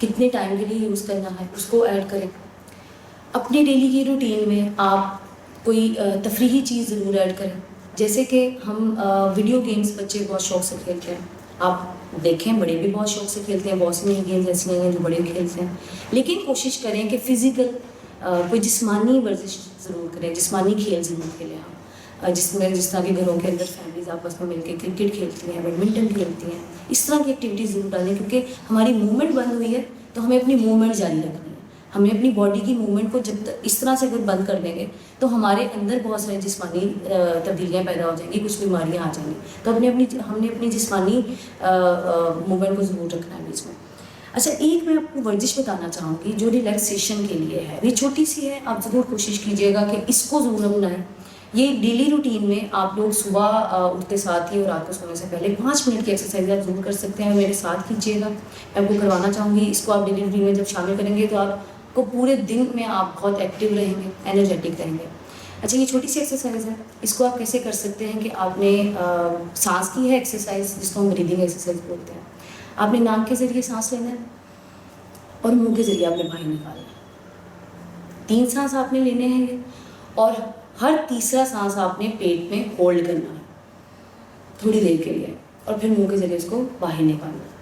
کتنے ٹائم کے لیے یوز کرنا ہے اس کو ایڈ کریں. اپنے ڈیلی کی روٹین میں آپ کوئی تفریحی چیز ضرور ایڈ کریں. جیسے کہ ہم ویڈیو گیمز بچے بہت شوق سے کھیلتے ہیں, آپ دیکھیں بڑے بھی بہت شوق سے کھیلتے ہیں, بہت سی نئی گیمز ایسی نہیں ہیں جو بڑے کھیلتے ہیں, لیکن کوشش کریں کہ فزیکل کوئی جسمانی ورزش ضرور کریں, جسمانی کھیل ضرور کھیلیں آپ, جس طرح کے گھروں کے اندر فیملیز آپس میں مل کے کرکٹ کھیلتی ہیں, بیڈمنٹن کھیلتی ہیں, اس طرح کی ایکٹیویٹیز ضرور ڈالیں, کیونکہ ہماری موومنٹ بند ہوئی ہے تو ہمیں اپنی موومنٹ جاری رکھنی ہے. ہمیں اپنی باڈی کی موومنٹ کو جب تک اس طرح سے اگر بند کر دیں گے تو ہمارے اندر بہت ساری جسمانی تبدیلیاں پیدا ہو جائیں گی, کچھ بیماریاں آ جائیں گی. تو ہم نے اپنی جسمانی موومنٹ کو ضرور رکھنا ہے بیچ میں. اچھا, ایک میں آپ کو ورزش بتانا چاہوں گی جو ریلیکسیشن کے لیے ہے, یہ چھوٹی سی ہے, آپ ضرور کوشش کیجیے گا کہ اس کو ضرور اپنائیں. یہ ڈیلی روٹین میں آپ لوگ صبح اٹھتے ساتھ ہی اور رات کو سونے سے پہلے 5 منٹ کی ایکسرسائز آپ ضرور کر سکتے ہیں, میرے ساتھ کیجیے گا. میں آپ کو کروانا چاہوں گی. اس کو آپ ڈیلی روٹین میں جب شامل کریں گے تو آپ کو پورے دن میں آپ بہت ایکٹیو رہیں گے, انرجیٹک رہیں گے. اچھا, یہ چھوٹی سی ایکسرسائز ہے, اس کو آپ کیسے کر سکتے ہیں کہ آپ نے سانس کی ہے ایکسرسائز جس کو ہم بریدنگ ایکسرسائز بولتے ہیں. آپ نے ناک کے ذریعے سانس لینا ہے اور منہ کے ذریعے آپ نے باہر نکالنا ہے. 3 سانس آپ نے لینے ہیں یہ, اور ہر تیسرا سانس آپ نے پیٹ میں ہولڈ کرنا ہے تھوڑی دیر کے لیے, اور پھر منہ کے ذریعے اس کو باہر نکالنا ہے.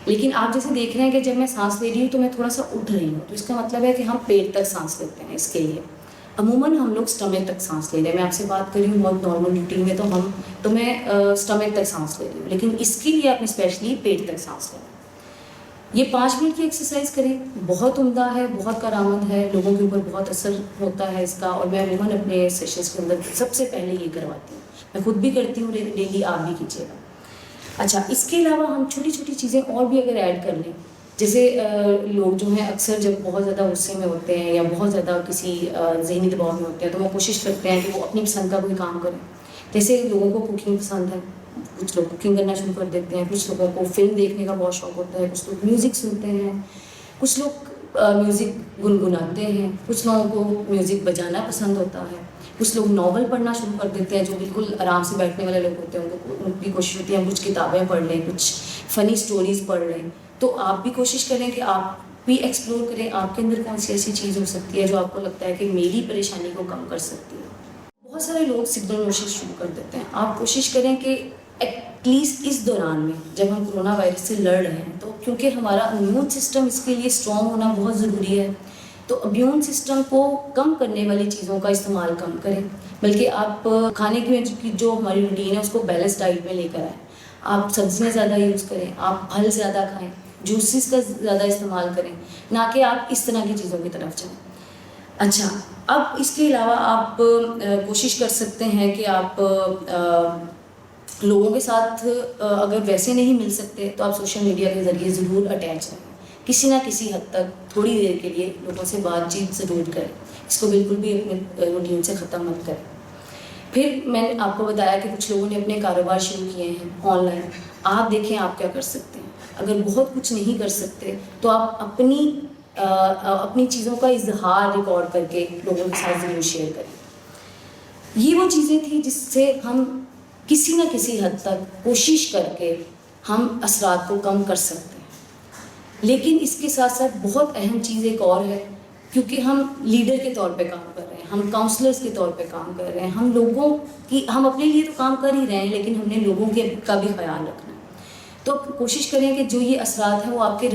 لیکن آپ جیسے دیکھ رہے ہیں کہ جب میں سانس لے رہی ہوں تو میں تھوڑا سا اٹھ رہی ہوں, تو اس کا مطلب ہے کہ ہم پیٹ تک سانس لیتے ہیں. اس کے لیے عموماً ہم لوگ اسٹمک تک سانس لے رہے ہیں. میں آپ سے بات کر رہی ہوں بہت نارمل روٹین میں, تو میں اسٹمک تک سانس لے رہی ہوں, لیکن اس کے لیے آپ نے اسپیشلی پیٹ تک سانس لینا. یہ 5 منٹ کی ایکسرسائز کریں, بہت عمدہ ہے, بہت کارآمد ہے, لوگوں کے اوپر بہت اثر ہوتا ہے اس کا, اور میں عموماً اپنے سیشنز کے اندر سب سے پہلے یہ کرواتی ہوں. میں خود بھی کرتی ہوں ڈیلی, آپ بھی کیجیے گا. اچھا, اس کے علاوہ ہم چھوٹی چھوٹی چیزیں اور بھی اگر ایڈ کر لیں, جیسے لوگ جو ہیں اکثر جب بہت زیادہ غصے میں ہوتے ہیں یا بہت زیادہ کسی ذہنی دباؤ میں ہوتے ہیں تو وہ کوشش کرتے ہیں کہ وہ اپنی پسند کا کوئی کام کریں. جیسے لوگوں کو کوکنگ پسند ہے, کچھ لوگ کوکنگ کرنا شروع کر دیتے ہیں, کچھ لوگوں کو فلم دیکھنے کا بہت شوق ہوتا ہے, کچھ لوگ میوزک سنتے ہیں, کچھ لوگ میوزک گنگناتے ہیں, کچھ لوگوں کو میوزک بجانا پسند ہوتا ہے, کچھ لوگ ناول پڑھنا شروع کر دیتے ہیں, جو بالکل آرام سے بیٹھنے والے لوگ ہوتے ہیں ان کی کوشش ہوتی ہے کچھ کتابیں پڑھ لیں, کچھ فنی اسٹوریز پڑھ لیں. تو آپ بھی کوشش کریں کہ آپ بھی ایکسپلور کریں آپ کے اندر کون سی ایسی چیز ہو سکتی ہے جو آپ کو لگتا ہے کہ میری پریشانی کو کم کر سکتی ہے. بہت سارے لوگ سگنل نوشی شروع کر دیتے ہیں. آپ کوشش کریں کہ ایٹ لیسٹ اس دوران میں جب ہم کرونا وائرس سے لڑ رہے ہیں, تو کیونکہ ہمارا امیون سسٹم اس کے لیے اسٹرانگ ہونا بہت ضروری ہے, تو امیون سسٹم کو کم کرنے والی چیزوں کا استعمال کم کریں, بلکہ آپ کھانے کی جو ہماری روٹین ہے اس کو بیلنس ڈائٹ میں لے کر آئیں. آپ سبزیاں زیادہ یوز کریں, آپ پھل زیادہ کھائیں, جوسز کا زیادہ استعمال کریں, نہ کہ آپ اس طرح کی چیزوں کی طرف جائیں. اچھا, اب اس کے علاوہ آپ کوشش کر سکتے ہیں کہ آپ لوگوں کے ساتھ اگر ویسے نہیں مل سکتے تو آپ سوشل میڈیا کے ذریعے ضرور اٹیچ رہیں, کسی نہ کسی حد تک تھوڑی دیر کے لیے لوگوں سے بات چیت ضرور کریں. اس کو بالکل بھی اپنے روٹین سے ختم مت کریں. پھر میں نے آپ کو بتایا کہ کچھ لوگوں نے اپنے کاروبار شروع کیے ہیں آن لائن. آپ دیکھیں آپ کیا کر سکتے ہیں. اگر بہت کچھ نہیں کر سکتے تو آپ اپنی چیزوں کا اظہار ریکارڈ کر کے لوگوں کے ساتھ ضرور شیئر کریں. یہ وہ چیزیں تھیں جس سے ہم کسی نہ کسی حد تک کوشش کر کے ہم اثرات کو کم کر سکتے ہیں. لیکن اس کے ساتھ ساتھ بہت اہم چیز ایک اور ہے, کیونکہ ہم لیڈر کے طور پہ کام کر رہے ہیں, ہم کاؤنسلرز کے طور پہ کام کر رہے ہیں, ہم اپنے لیے تو کام کر ہی رہے ہیں, لیکن ہم نے لوگوں کا بھی خیال رکھنا ہے. تو کوشش کریں کہ جو یہ اثرات ہیں وہ آپ کے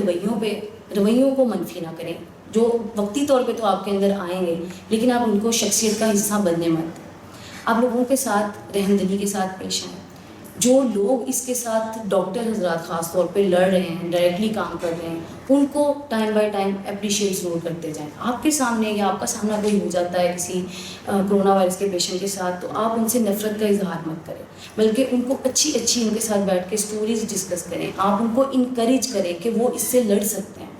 رویوں کو منفی نہ کریں, جو وقتی طور پہ تو آپ کے اندر آئیں گے, لیکن آپ ان کو شخصیت کا حصہ بننے مت دیں. آپ لوگوں کے ساتھ رحمدلی کے ساتھ پیش آئیں. جو لوگ اس کے ساتھ ڈاکٹر حضرات خاص طور پہ لڑ رہے ہیں, ڈائریکٹلی کام کر رہے ہیں, ان کو ٹائم بائی ٹائم اپریشیٹ ضرور کرتے جائیں. آپ کے سامنے یا آپ کا سامنا کوئی ہو جاتا ہے کسی کرونا وائرس کے پیشنٹ کے ساتھ, تو آپ ان سے نفرت کا اظہار مت کریں, بلکہ ان کو اچھی ان کے ساتھ بیٹھ کے اسٹوریز ڈسکس کریں. آپ ان کو انکریج کریں کہ وہ اس سے لڑ سکتے ہیں.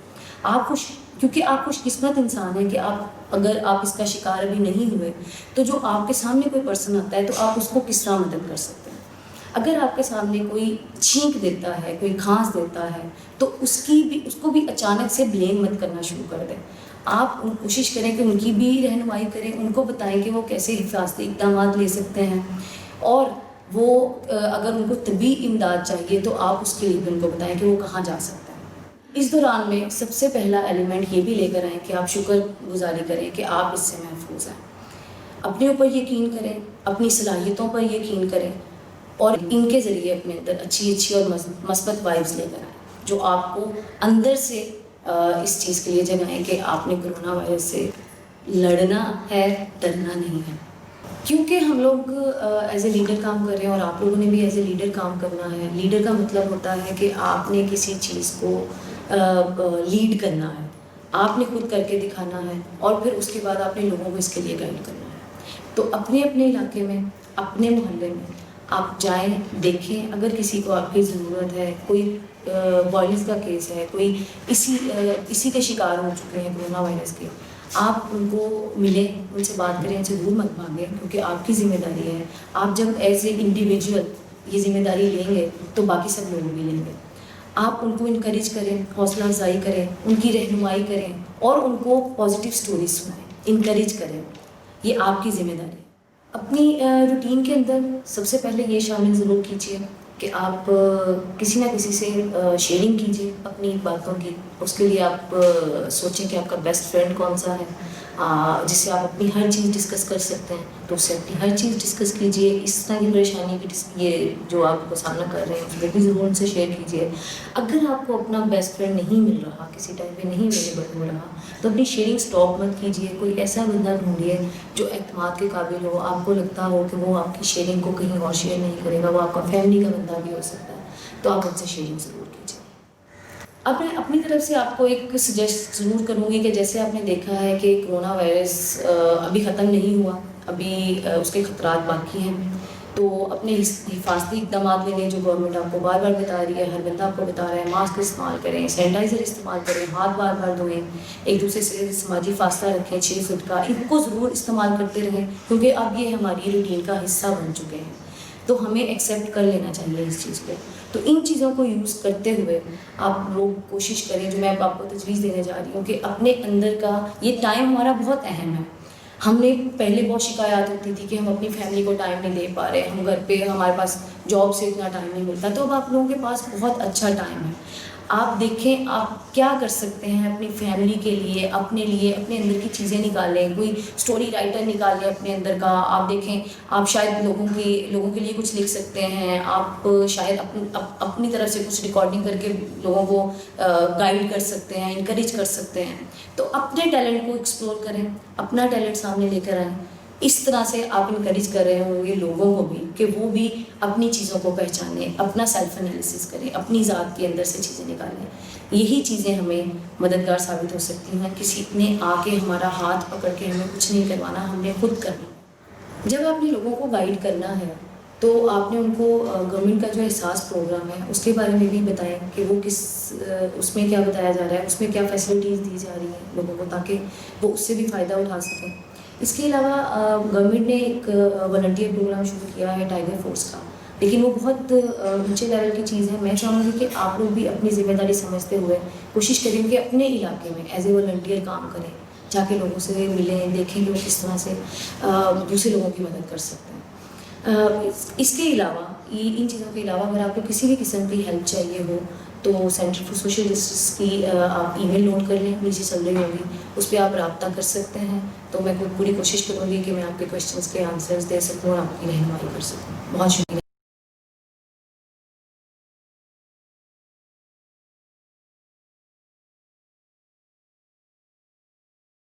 کیونکہ آپ خوش قسمت انسان ہیں کہ اگر آپ اس کا شکار ابھی نہیں ہوئے, تو جو آپ کے سامنے کوئی پرسن آتا ہے تو آپ اس کو کس طرح مدد کر سکتے ہیں. اگر آپ کے سامنے کوئی چھینک دیتا ہے, کوئی کھانس دیتا ہے, تو اس کو بھی اچانک سے بلیم مت کرنا شروع کر دیں. آپ کوشش کریں کہ ان کی بھی رہنمائی کریں, ان کو بتائیں کہ وہ کیسے حفاظتی اقدامات لے سکتے ہیں, اور وہ اگر ان کو طبی امداد چاہیے تو آپ اس کے لیے بھی ان کو بتائیں کہ وہ کہاں جا سکتے ہیں. اس دوران میں سب سے پہلا ایلیمنٹ یہ بھی لے کر آئیں کہ آپ شکر گزاری کریں کہ آپ اس سے محفوظ ہیں. اپنے اوپر یقین کریں, اپنی صلاحیتوں پر یقین کریں, اور ان کے ذریعے اپنے اندر اچھی اور مثبت وائبز لے کر آئیں جو آپ کو اندر سے اس چیز کے لیے جگائیں کہ آپ نے کرونا وائرس سے لڑنا ہے, ڈرنا نہیں ہے. کیونکہ ہم لوگ ایز اے لیڈر کام کر رہے ہیں اور آپ لوگوں نے بھی ایز اے لیڈر کام کرنا ہے. لیڈر کا مطلب ہوتا ہے کہ آپ نے کسی چیز کو لیڈ کرنا ہے, آپ نے خود کر کے دکھانا ہے, اور پھر اس کے بعد آپ نے لوگوں کو اس کے لیے گائیڈ کرنا ہے. تو اپنے علاقے میں, اپنے محلے میں آپ جائیں, دیکھیں, اگر کسی کو آپ کی ضرورت ہے, کوئی وائلنس کا کیس ہے, کوئی اسی کے شکار ہو چکے ہیں کرونا وائرس کے, آپ ان کو ملیں, ان سے بات کریں, ان سے دور مت بھاگیں, کیونکہ آپ کی ذمہ داری ہے. آپ جب ایز اے انڈیویجول یہ ذمہ داری لیں گے تو باقی سب لوگ بھی لیں گے. آپ ان کو انکریج کریں, حوصلہ افزائی کریں, ان کی رہنمائی کریں, اور ان کو پازیٹیو سٹوریز سنائیں, انکریج کریں. یہ آپ کی ذمہ داری ہے. اپنی روٹین کے اندر سب سے پہلے یہ شامل ضرور کیجیے کہ آپ کسی نہ کسی سے شیئرنگ کیجیے اپنی باتوں کی. اس کے لیے آپ سوچیں کہ آپ کا بیسٹ فرینڈ کون سا ہے جس سے آپ اپنی ہر چیز ڈسکس کر سکتے ہیں, تو اس سے اپنی ہر چیز ڈسکس کیجیے. اس طرح کی پریشانی کی یہ جو آپ کو سامنا کر رہے ہیں اس میں بھی ضرور ان سے شیئر کیجیے. اگر آپ کو اپنا بیسٹ فرینڈ نہیں مل رہا, کسی ٹائم پہ نہیں اویلیبل ہو رہا, تو اپنی شیئرنگ اسٹاپ مت کیجیے. کوئی ایسا بندہ ڈھونڈیے جو اعتماد کے قابل ہو, آپ کو لگتا ہو کہ وہ آپ کی شیئرنگ کو کہیں اور شیئر نہیں کرے گا, وہ آپ کا فیملی کا بندہ بھی ہو سکتا ہے, تو آپ ان سے شیئرنگ ضرور کیجیے. اب میں اپنی طرف سے آپ کو ایک سجیسٹ ضرور کروں گی کہ جیسے آپ نے دیکھا ہے کہ کرونا وائرس ابھی ختم نہیں ہوا, ابھی اس کے خطرات باقی ہیں, تو اپنے حفاظتی اقدامات لے لیں جو گورنمنٹ آپ کو بار بار بتا رہی ہے, ہر بندہ آپ کو بتا رہا ہے. ماسک استعمال کریں, سینیٹائزر استعمال کریں, ہاتھ بار بار دھوئیں, ایک دوسرے سے سماجی فاصلہ رکھیں 6 فٹ کا. ان کو ضرور استعمال کرتے رہیں کیونکہ اب یہ ہماری روٹین کا حصہ بن چکے ہیں, تو ہمیں ایکسیپٹ کر لینا چاہیے اس چیز کو. تو ان چیزوں کو یوز کرتے ہوئے آپ لوگ کوشش کریں, جو میں آپ کو تجویز دینے جا رہی ہوں, کہ اپنے اندر کا یہ ٹائم ہمارا بہت اہم ہے. ہم نے پہلے بہت شکایات ہوتی تھی کہ ہم اپنی فیملی کو ٹائم نہیں دے پا رہے, ہم گھر پہ, ہمارے پاس جاب سے اتنا ٹائم نہیں ملتا. تو اب آپ لوگوں کے پاس بہت اچھا ٹائم ہے. آپ دیکھیں آپ کیا کر سکتے ہیں اپنی فیملی کے لیے, اپنے لیے, اپنے اندر کی چیزیں نکالیں. کوئی اسٹوری رائٹر نکال لیں اپنے اندر کا. آپ دیکھیں آپ شاید لوگوں کے لیے کچھ لکھ سکتے ہیں, آپ شاید اپنی طرف سے کچھ ریکارڈنگ کر کے لوگوں کو گائیڈ کر سکتے ہیں, انکریج کر سکتے ہیں. تو اپنے ٹیلنٹ کو ایکسپلور کریں, اپنا ٹیلنٹ سامنے لے کر آئیں. اس طرح سے آپ انکریج کر رہے ہوں گے لوگوں کو بھی کہ وہ بھی اپنی چیزوں کو پہچانیں, اپنا سیلف انالیسس کریں, اپنی ذات کے اندر سے چیزیں نکالیں. یہی چیزیں ہمیں مددگار ثابت ہو سکتی ہیں. کسی نے آ کے ہمارا ہاتھ پکڑ کے ہمیں کچھ نہیں کروانا, ہم نے خود کرنا. جب آپ نے لوگوں کو گائیڈ کرنا ہے تو آپ نے ان کو گورنمنٹ کا جو احساس پروگرام ہے اس کے بارے میں بھی بتائیں کہ وہ اس میں کیا بتایا جا رہا ہے, اس میں کیا فیسلٹیز دی جا رہی ہیں لوگوں کو, تاکہ وہ اس سے بھی فائدہ اٹھا سکیں. اس کے علاوہ گورنمنٹ نے ایک والنٹیئر پروگرام شروع کیا ہے ٹائیگر فورس کا, لیکن وہ بہت اونچے لیول کی چیز ہے. میں چاہوں گی کہ آپ لوگ بھی اپنی ذمہ داری سمجھتے ہوئے کوشش کریں کہ اپنے علاقے میں ایز اے والنٹیئر کام کریں, جا کے لوگوں سے ملیں, دیکھیں لوگ کس طرح سے دوسرے لوگوں کی مدد کر سکتے ہیں. اس کے علاوہ ان چیزوں کے علاوہ اگر آپ کو کسی بھی قسم کی ہیلپ چاہیے ہو تو سینٹر فار سوشل جسٹس کی آپ ای میل نوٹ کر لیں, نیچے چل رہی ہوگی, اس پہ آپ رابطہ کر سکتے ہیں. تو میں پوری کوشش کروں گی کہ میں آپ کے کویشچنس کے آنسرز دے سکوں اور آپ کی رہنمائی کر سکوں. بہت شکریہ.